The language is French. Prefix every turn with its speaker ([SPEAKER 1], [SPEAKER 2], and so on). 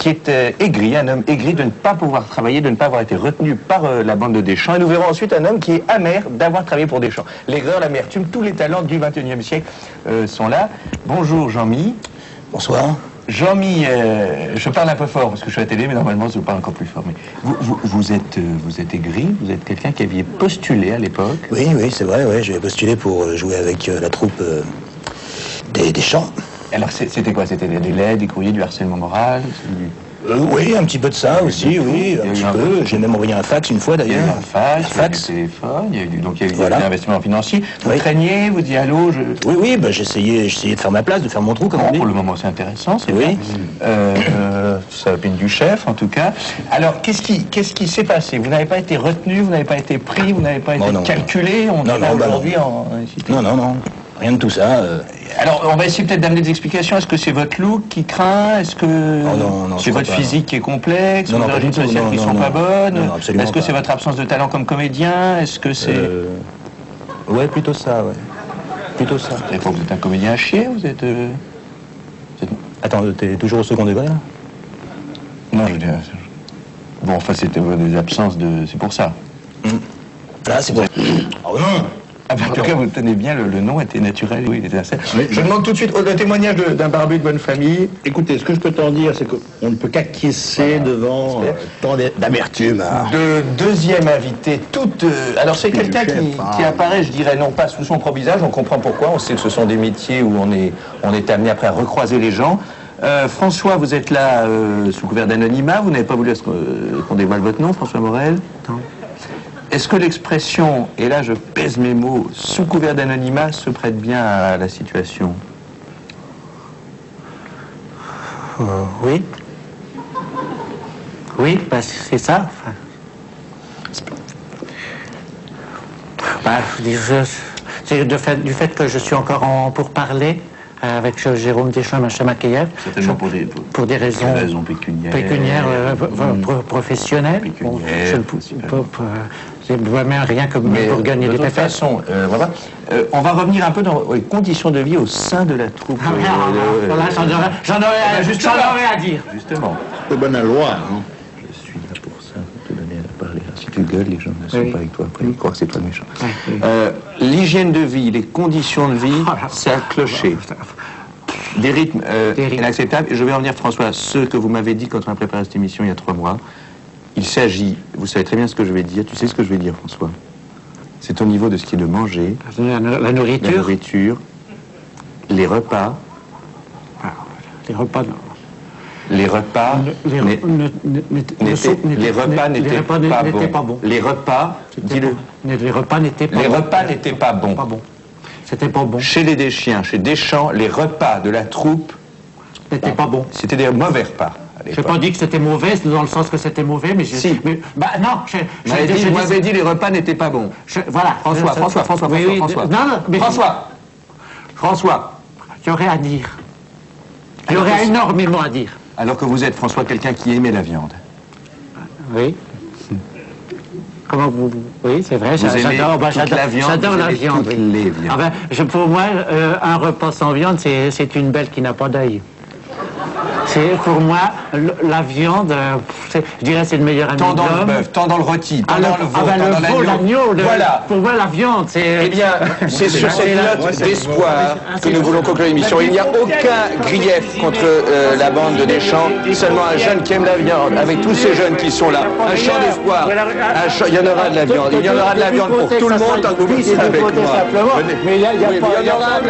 [SPEAKER 1] qui est aigri, un homme aigri de ne pas pouvoir travailler, de ne pas avoir été retenu par la bande de Deschamps. Et nous verrons ensuite un homme qui est amer d'avoir travaillé pour Deschamps. L'aigreur, l'amertume, tous les talents du XXIe siècle sont là. Bonjour Jean-Mi.
[SPEAKER 2] Bonsoir.
[SPEAKER 1] Jean-Mi, je parle un peu fort parce que je suis à la télé, mais normalement je parle encore plus fort. Mais vous êtes aigri, vous êtes quelqu'un qui aviez postulé à l'époque.
[SPEAKER 2] Oui, c'est vrai, ouais, j'ai postulé pour jouer avec la troupe des Deschamps.
[SPEAKER 1] Alors c'était quoi? C'était des lettres, des courriers, du harcèlement moral?
[SPEAKER 2] Oui, un petit peu de ça aussi, oui, un petit peu. J'ai même envoyé un fax une fois d'ailleurs.
[SPEAKER 1] Il y a eu un fax, il y a eu du téléphone, il y a eu donc il y a eu de l'investissement financier. Vous craignez, vous dites allô,
[SPEAKER 2] Oui, bah, j'essayais de faire ma place, de faire mon trou, comme on dit.
[SPEAKER 1] Pour le moment, c'est intéressant, c'est
[SPEAKER 2] oui.
[SPEAKER 1] Ça opine du chef, en tout cas. Alors, qu'est-ce qui s'est passé? Vous n'avez pas été retenu, vous n'avez pas été pris, vous n'avez pas été calculé? On est aujourd'hui en...
[SPEAKER 2] Non. Rien de tout ça.
[SPEAKER 1] Alors, on va essayer peut-être d'amener des explications. Est-ce que c'est votre look qui craint? Est-ce que c'est votre physique qui est complexe? Vos origines sociales qui ne sont pas bonnes? Est-ce que c'est votre absence de talent comme comédien? Est-ce que c'est...
[SPEAKER 2] Ouais, plutôt ça, ouais. Plutôt ça.
[SPEAKER 1] Vous êtes un comédien à chier? Vous êtes...
[SPEAKER 2] Attends, t'es toujours au second degré, là?
[SPEAKER 1] Non, je veux dire... Bon, enfin, c'était des absences de... C'est pour ça.
[SPEAKER 2] Là, c'est pour... Oh non!
[SPEAKER 1] En tout cas, vous tenez bien, le nom était naturel, oui, il était assez... Je demande tout de suite le témoignage d'un barbu de bonne famille.
[SPEAKER 3] Écoutez, ce que je peux t'en dire, c'est qu'on ne peut qu'acquiescer devant tant d'amertume.
[SPEAKER 1] De deuxième invité, alors c'est quelqu'un qui apparaît, je dirais, non pas sous son propre visage, on comprend pourquoi, on sait que ce sont des métiers où on est amené après à recroiser les gens. François, vous êtes là sous couvert d'anonymat, vous n'avez pas voulu qu'on dévoile votre nom, François Morel? Non. Est-ce que l'expression, et là je pèse mes mots, sous couvert d'anonymat se prête bien à la situation?
[SPEAKER 4] Oui. Oui, parce que c'est ça. C'est du fait que je suis encore en pourparlers avec Jérôme Deschamps et Chamakeyev.
[SPEAKER 1] Certainement
[SPEAKER 4] pour des raisons pécuniaires, professionnelles. C'est vraiment rien que pour gagner des pépettes.
[SPEAKER 1] De toute façon, on va revenir un peu dans les conditions de vie au sein de la troupe.
[SPEAKER 4] J'en aurais à dire.
[SPEAKER 1] Justement.
[SPEAKER 3] C'est bonne loi, hein.
[SPEAKER 1] Je suis là pour ça, pour te donner à parler. Si tu gueules, les gens ne sont pas avec toi après, ils croient que c'est toi le méchant. L'hygiène de vie, les conditions de vie, c'est à clocher. Des rythmes inacceptables. Et je vais en venir, François, ce que vous m'avez dit quand on a préparé cette émission il y a 3 mois. Il s'agit, vous savez très bien ce que je vais dire, tu sais ce que je vais dire, François. C'est au niveau de ce qui est de manger,
[SPEAKER 4] la
[SPEAKER 1] nourriture, les repas.
[SPEAKER 4] Les repas, non.
[SPEAKER 1] Les repas n'étaient pas bons. Les repas, dis-le.
[SPEAKER 4] Les repas n'étaient pas bons.
[SPEAKER 1] Les repas n'étaient pas bons.
[SPEAKER 4] C'était pas bon.
[SPEAKER 1] Chez les Deschiens, chez Deschamps, les repas de la troupe
[SPEAKER 4] n'étaient pas bons.
[SPEAKER 1] C'était des mauvais repas.
[SPEAKER 4] Je n'ai pas dit que c'était mauvais, dans le sens que c'était mauvais, mais je...
[SPEAKER 1] Si.
[SPEAKER 4] Mais, non,
[SPEAKER 1] vous m'avez dit les repas n'étaient pas bons.
[SPEAKER 4] Voilà.
[SPEAKER 1] François.
[SPEAKER 4] Il y aurait à dire. Il y aurait énormément à dire.
[SPEAKER 1] Alors que vous êtes, François, quelqu'un qui aimait la viande.
[SPEAKER 4] Oui. Comment vous... Oui, c'est vrai,
[SPEAKER 1] j'adore la viande.
[SPEAKER 4] J'adore la viande.
[SPEAKER 1] Toutes les viandes.
[SPEAKER 4] Pour moi, un repas sans viande, c'est une belle qui n'a pas d'œil. Pour moi, la viande, je dirais c'est le meilleur ami de l'homme.
[SPEAKER 1] Tant dans le bœuf, tant dans le rôti, tant dans le veau, tant dans l'agneau.
[SPEAKER 4] Voilà. Pour moi, la viande, c'est...
[SPEAKER 1] Eh bien, c'est sur cette note d'espoir que nous voulons conclure l'émission. Il n'y a aucun grief contre la bande de Deschamps, seulement un jeune qui aime la viande, avec tous ces jeunes qui sont là. Un chant d'espoir. Il y en aura de la viande. Il y en aura de la viande pour tout le monde tant que vous serez avec moi.
[SPEAKER 4] Mais il y a pas...